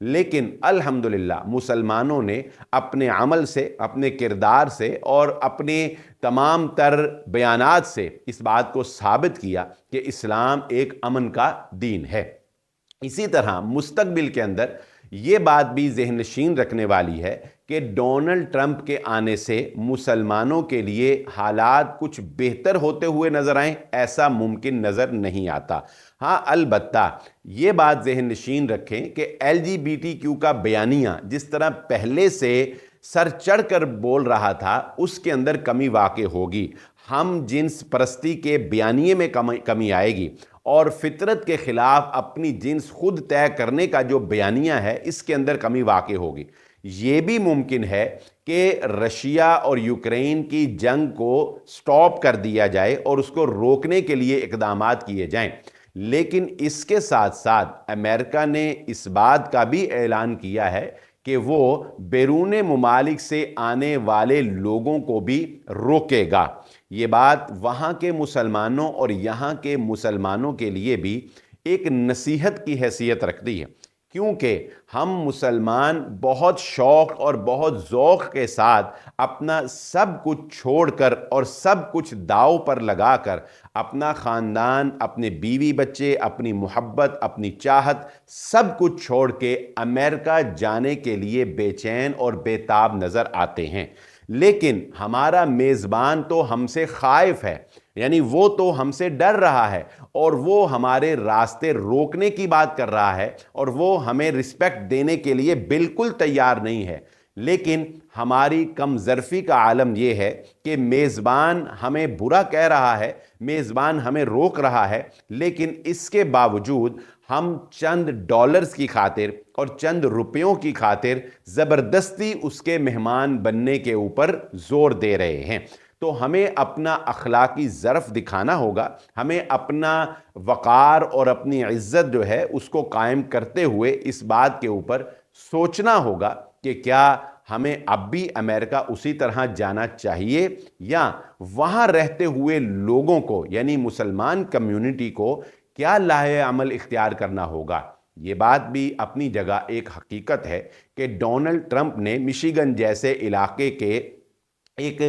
لیکن الحمدللہ مسلمانوں نے اپنے عمل سے، اپنے کردار سے اور اپنے تمام تر بیانات سے اس بات کو ثابت کیا کہ اسلام ایک امن کا دین ہے۔ اسی طرح مستقبل کے اندر یہ بات بھی ذہن نشین رکھنے والی ہے کہ ڈونلڈ ٹرمپ کے آنے سے مسلمانوں کے لیے حالات کچھ بہتر ہوتے ہوئے نظر آئیں، ایسا ممکن نظر نہیں آتا۔ ہاں البتہ یہ بات ذہن نشین رکھیں کہ LGBTQ کا بیانیہ جس طرح پہلے سے سر چڑھ کر بول رہا تھا اس کے اندر کمی واقع ہوگی، ہم جنس پرستی کے بیانیے میں کمی آئے گی، اور فطرت کے خلاف اپنی جنس خود طے کرنے کا جو بیانیہ ہے اس کے اندر کمی واقع ہوگی۔ یہ بھی ممکن ہے کہ رشیا اور یوکرین کی جنگ کو سٹاپ کر دیا جائے اور اس کو روکنے کے لیے اقدامات کیے جائیں، لیکن اس کے ساتھ ساتھ امریکہ نے اس بات کا بھی اعلان کیا ہے کہ وہ بیرون ممالک سے آنے والے لوگوں کو بھی روکے گا۔ یہ بات وہاں کے مسلمانوں اور یہاں کے مسلمانوں کے لیے بھی ایک نصیحت کی حیثیت رکھتی ہے، کیونکہ ہم مسلمان بہت شوق اور بہت ذوق کے ساتھ اپنا سب کچھ چھوڑ کر اور سب کچھ داؤ پر لگا کر اپنا خاندان، اپنے بیوی بچے، اپنی محبت، اپنی چاہت سب کچھ چھوڑ کے امریکہ جانے کے لیے بے چین اور بے تاب نظر آتے ہیں۔ لیکن ہمارا میزبان تو ہم سے خائف ہے، یعنی وہ تو ہم سے ڈر رہا ہے اور وہ ہمارے راستے روکنے کی بات کر رہا ہے اور وہ ہمیں رسپیکٹ دینے کے لیے بالکل تیار نہیں ہے۔ لیکن ہماری کم ظرفی کا عالم یہ ہے کہ میزبان ہمیں برا کہہ رہا ہے، میزبان ہمیں روک رہا ہے، لیکن اس کے باوجود ہم چند ڈالرز کی خاطر اور چند روپیوں کی خاطر زبردستی اس کے مہمان بننے کے اوپر زور دے رہے ہیں۔ تو ہمیں اپنا اخلاقی ظرف دکھانا ہوگا، ہمیں اپنا وقار اور اپنی عزت جو ہے اس کو قائم کرتے ہوئے اس بات کے اوپر سوچنا ہوگا کہ کیا ہمیں اب بھی امریکہ اسی طرح جانا چاہیے، یا وہاں رہتے ہوئے لوگوں کو یعنی مسلمان کمیونٹی کو کیا لاہے عمل اختیار کرنا ہوگا۔ یہ بات بھی اپنی جگہ ایک حقیقت ہے کہ ڈونلڈ ٹرمپ نے مشیگن جیسے علاقے کے ایک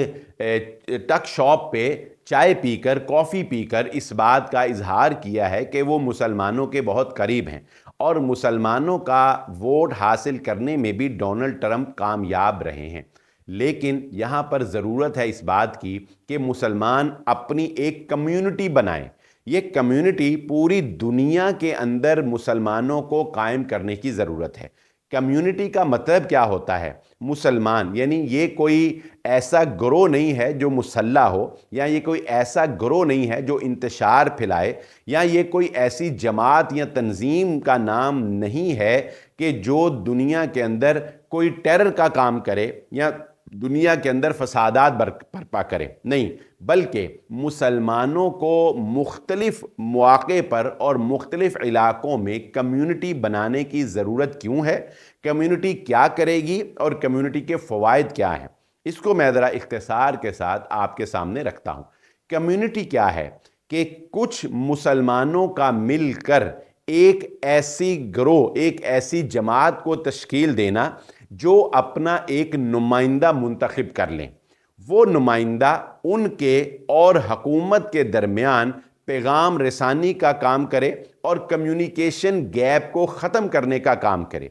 ٹک شاپ پہ چائے پی کر، کافی پی کر اس بات کا اظہار کیا ہے کہ وہ مسلمانوں کے بہت قریب ہیں اور مسلمانوں کا ووٹ حاصل کرنے میں بھی ڈونلڈ ٹرمپ کامیاب رہے ہیں۔ لیکن یہاں پر ضرورت ہے اس بات کی کہ مسلمان اپنی ایک کمیونٹی بنائیں۔ یہ کمیونٹی پوری دنیا کے اندر مسلمانوں کو قائم کرنے کی ضرورت ہے۔ کمیونٹی کا مطلب کیا ہوتا ہے؟ مسلمان، یعنی یہ کوئی ایسا گروہ نہیں ہے جو مسلح ہو، یا یہ کوئی ایسا گروہ نہیں ہے جو انتشار پھیلائے، یا یہ کوئی ایسی جماعت یا تنظیم کا نام نہیں ہے کہ جو دنیا کے اندر کوئی ٹیرر کا کام کرے یا دنیا کے اندر فسادات برپا کرے، نہیں، بلکہ مسلمانوں کو مختلف مواقع پر اور مختلف علاقوں میں کمیونٹی بنانے کی ضرورت کیوں ہے، کمیونٹی کیا کرے گی اور کمیونٹی کے فوائد کیا ہیں، اس کو میں ذرا اختصار کے ساتھ آپ کے سامنے رکھتا ہوں۔ کمیونٹی کیا ہے کہ کچھ مسلمانوں کا مل کر ایک ایسی گروہ، ایک ایسی جماعت کو تشکیل دینا جو اپنا ایک نمائندہ منتخب کر لیں، وہ نمائندہ ان کے اور حکومت کے درمیان پیغام رسانی کا کام کرے اور کمیونیکیشن گیپ کو ختم کرنے کا کام کرے۔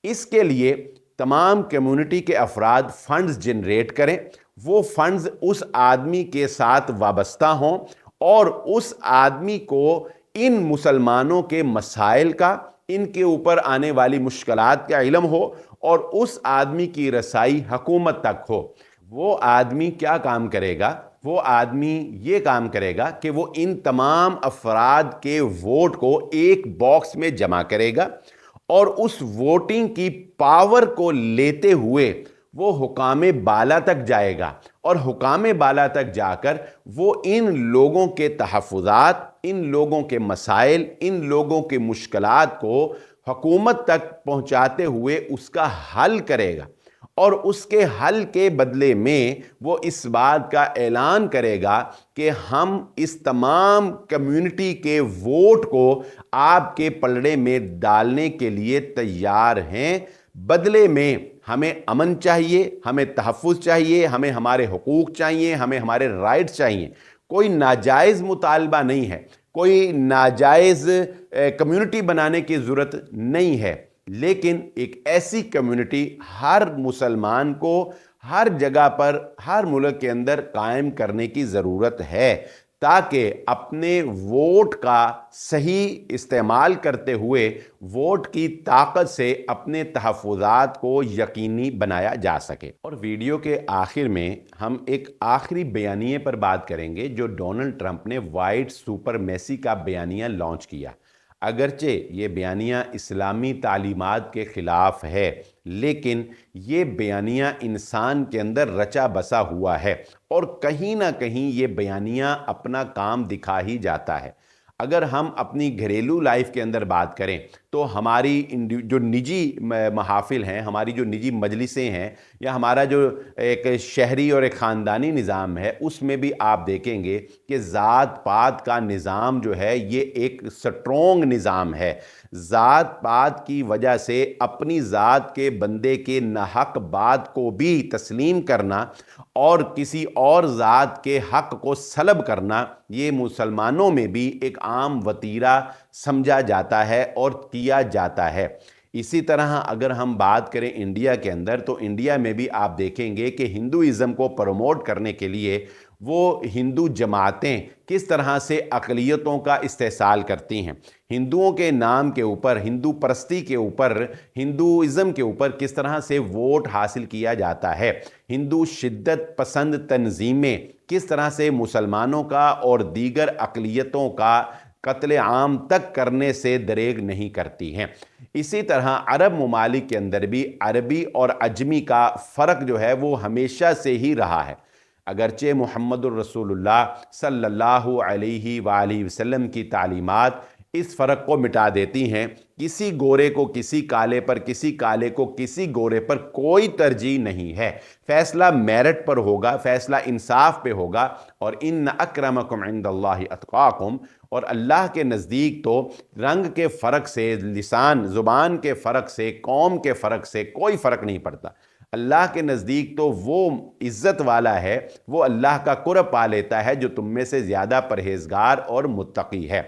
اس کے لیے تمام کمیونٹی کے افراد فنڈز جنریٹ کریں، وہ فنڈز اس آدمی کے ساتھ وابستہ ہوں اور اس آدمی کو ان مسلمانوں کے مسائل کا، ان کے اوپر آنے والی مشکلات کا علم ہو اور اس آدمی کی رسائی حکومت تک ہو۔ وہ آدمی کیا کام کرے گا؟ وہ آدمی یہ کام کرے گا کہ وہ ان تمام افراد کے ووٹ کو ایک باکس میں جمع کرے گا اور اس ووٹنگ کی پاور کو لیتے ہوئے وہ حکام بالا تک جائے گا، اور حکام بالا تک جا کر وہ ان لوگوں کے تحفظات، ان لوگوں کے مسائل، ان لوگوں کے مشکلات کو حکومت تک پہنچاتے ہوئے اس کا حل کرے گا۔ اور اس کے حل کے بدلے میں وہ اس بات کا اعلان کرے گا کہ ہم اس تمام کمیونٹی کے ووٹ کو آپ کے پلڑے میں ڈالنے کے لیے تیار ہیں، بدلے میں ہمیں امن چاہیے، ہمیں تحفظ چاہیے، ہمیں ہمارے حقوق چاہیے، ہمیں ہمارے رائٹس چاہیے۔ کوئی ناجائز مطالبہ نہیں ہے، کوئی ناجائز کمیونٹی بنانے کی ضرورت نہیں ہے، لیکن ایک ایسی کمیونٹی ہر مسلمان کو ہر جگہ پر ہر ملک کے اندر قائم کرنے کی ضرورت ہے، تاکہ اپنے ووٹ کا صحیح استعمال کرتے ہوئے ووٹ کی طاقت سے اپنے تحفظات کو یقینی بنایا جا سکے۔ اور ویڈیو کے آخر میں ہم ایک آخری بیانیے پر بات کریں گے جو ڈونلڈ ٹرمپ نے وائٹ سپرمیسی کا بیانیہ لانچ کیا۔ اگرچہ یہ بیانیہ اسلامی تعلیمات کے خلاف ہے، لیکن یہ بیانیہ انسان کے اندر رچا بسا ہوا ہے، اور کہیں نہ کہیں یہ بیانیہ اپنا کام دکھا ہی جاتا ہے۔ اگر ہم اپنی گھریلو لائف کے اندر بات کریں تو ہماری جو نجی محافل ہیں، ہماری جو نجی مجلسیں ہیں، یا ہمارا جو ایک شہری اور ایک خاندانی نظام ہے، اس میں بھی آپ دیکھیں گے کہ ذات پات کا نظام جو ہے یہ ایک سٹرونگ نظام ہے۔ ذات پات کی وجہ سے اپنی ذات کے بندے کے ناحق بات کو بھی تسلیم کرنا اور کسی اور ذات کے حق کو سلب کرنا، یہ مسلمانوں میں بھی ایک عام وتیرہ سمجھا جاتا ہے اور کیا جاتا ہے۔ اسی طرح اگر ہم بات کریں انڈیا کے اندر، تو انڈیا میں بھی آپ دیکھیں گے کہ ہندوازم کو پروموٹ کرنے کے لیے وہ ہندو جماعتیں کس طرح سے اقلیتوں کا استحصال کرتی ہیں، ہندوؤں کے نام کے اوپر، ہندو پرستی کے اوپر، ہندوازم کے اوپر کس طرح سے ووٹ حاصل کیا جاتا ہے، ہندو شدت پسند تنظیمیں کس طرح سے مسلمانوں کا اور دیگر اقلیتوں کا قتل عام تک کرنے سے دریغ نہیں کرتی ہیں۔ اسی طرح عرب ممالک کے اندر بھی عربی اور عجمی کا فرق جو ہے وہ ہمیشہ سے ہی رہا ہے۔ اگرچہ محمد الرسول اللہ صلی اللہ علیہ وآلہ وسلم کی تعلیمات اس فرق کو مٹا دیتی ہیں، کسی گورے کو کسی کالے پر، کسی کالے کو کسی گورے پر کوئی ترجیح نہیں ہے۔ فیصلہ میرٹ پر ہوگا، فیصلہ انصاف پہ ہوگا، اور ان اکرمکم عند اللہ اتقاکم، اور اللہ کے نزدیک تو رنگ کے فرق سے، لسان زبان کے فرق سے، قوم کے فرق سے کوئی فرق نہیں پڑتا۔ اللہ کے نزدیک تو وہ عزت والا ہے، وہ اللہ کا قرب پا لیتا ہے جو تم میں سے زیادہ پرہیزگار اور متقی ہے۔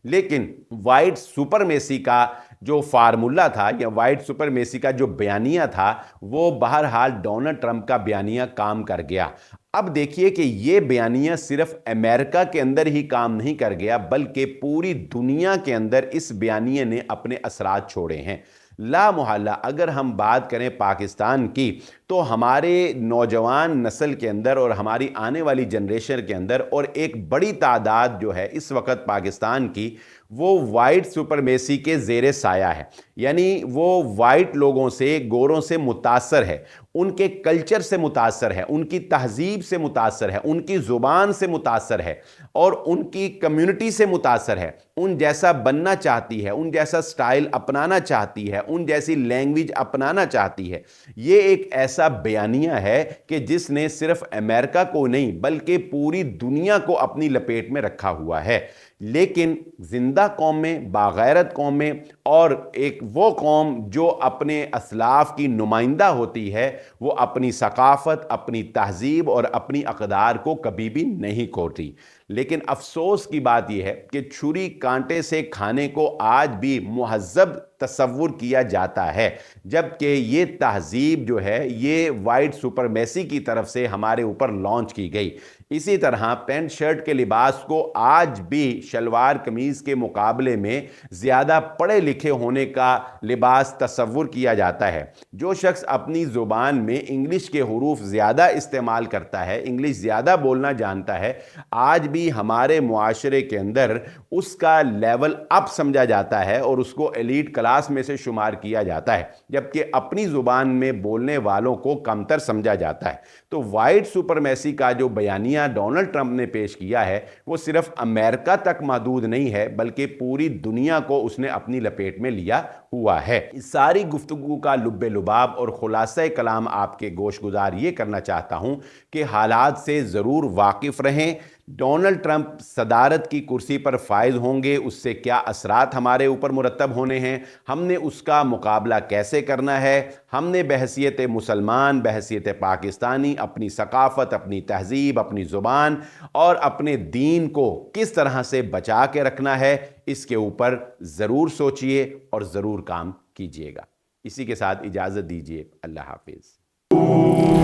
لیکن وائٹ سپرمیسی کا جو فارمولہ تھا، یا وائٹ سپرمیسی کا جو بیانیہ تھا، وہ بہرحال ڈونلڈ ٹرمپ کا بیانیہ کام کر گیا۔ اب دیکھیے کہ یہ بیانیہ صرف امریکہ کے اندر ہی کام نہیں کر گیا، بلکہ پوری دنیا کے اندر اس بیانیہ نے اپنے اثرات چھوڑے ہیں۔ لا محالہ اگر ہم بات کریں پاکستان کی، تو ہمارے نوجوان نسل کے اندر اور ہماری آنے والی جنریشن کے اندر، اور ایک بڑی تعداد جو ہے اس وقت پاکستان کی، وہ وائٹ سپرمیسی کے زیر سایہ ہے، یعنی وہ وائٹ لوگوں سے، گوروں سے متاثر ہے، ان کے کلچر سے متاثر ہے، ان کی تہذیب سے متاثر ہے، ان کی زبان سے متاثر ہے، اور ان کی کمیونٹی سے متاثر ہے، ان جیسا بننا چاہتی ہے، ان جیسا سٹائل اپنانا چاہتی ہے، ان جیسی لینگویج اپنانا چاہتی ہے۔ یہ ایک ایسا بیانیہ ہے کہ جس نے صرف امریکہ کو نہیں بلکہ پوری دنیا کو اپنی لپیٹ میں رکھا ہوا ہے۔ لیکن زندہ قومیں، باغیرت قومیں، اور ایک وہ قوم جو اپنے اسلاف کی نمائندہ ہوتی ہے، وہ اپنی ثقافت، اپنی تہذیب اور اپنی اقدار کو کبھی بھی نہیں کھوتی۔ لیکن افسوس کی بات یہ ہے کہ چھری کانٹے سے کھانے کو آج بھی مہذب تصور کیا جاتا ہے، جبکہ یہ تہذیب جو ہے یہ وائٹ سپرمیسی کی طرف سے ہمارے اوپر لانچ کی گئی۔ اسی طرح پینٹ شرٹ کے لباس کو آج بھی شلوار قمیض کے مقابلے میں زیادہ پڑھے لکھے ہونے کا لباس تصور کیا جاتا ہے۔ جو شخص اپنی زبان میں انگلش کے حروف زیادہ استعمال کرتا ہے، انگلش زیادہ بولنا جانتا ہے، آج بھی ہمارے معاشرے کے اندر اس کا لیول اپ سمجھا جاتا ہے اور اس کو ایلیٹ کلاس میں سے شمار کیا جاتا ہے، جبکہ اپنی زبان میں بولنے والوں کو کمتر سمجھا جاتا ہے۔ تو وائٹ سپرمیسی کا جو بیانیہ نظریہ ڈونلڈ ٹرمپ نے پیش کیا ہے وہ صرف امریکہ تک محدود نہیں ہے بلکہ پوری دنیا کو اس نے اپنی لپیٹ میں لیا ہوا ہے۔ اس ساری گفتگو کا لب لباب اور خلاصہ کلام آپ کے گوش گزار یہ کرنا چاہتا ہوں کہ حالات سے ضرور واقف رہیں۔ ڈونلڈ ٹرمپ صدارت کی کرسی پر فائز ہوں گے، اس سے کیا اثرات ہمارے اوپر مرتب ہونے ہیں، ہم نے اس کا مقابلہ کیسے کرنا ہے، ہم نے بحیثیت مسلمان، بحیثیت پاکستانی اپنی ثقافت، اپنی تہذیب، اپنی زبان اور اپنے دین کو کس طرح سے بچا کے رکھنا ہے، اس کے اوپر ضرور سوچئے اور ضرور کام کیجئے گا۔ اسی کے ساتھ اجازت دیجئے، اللہ حافظ۔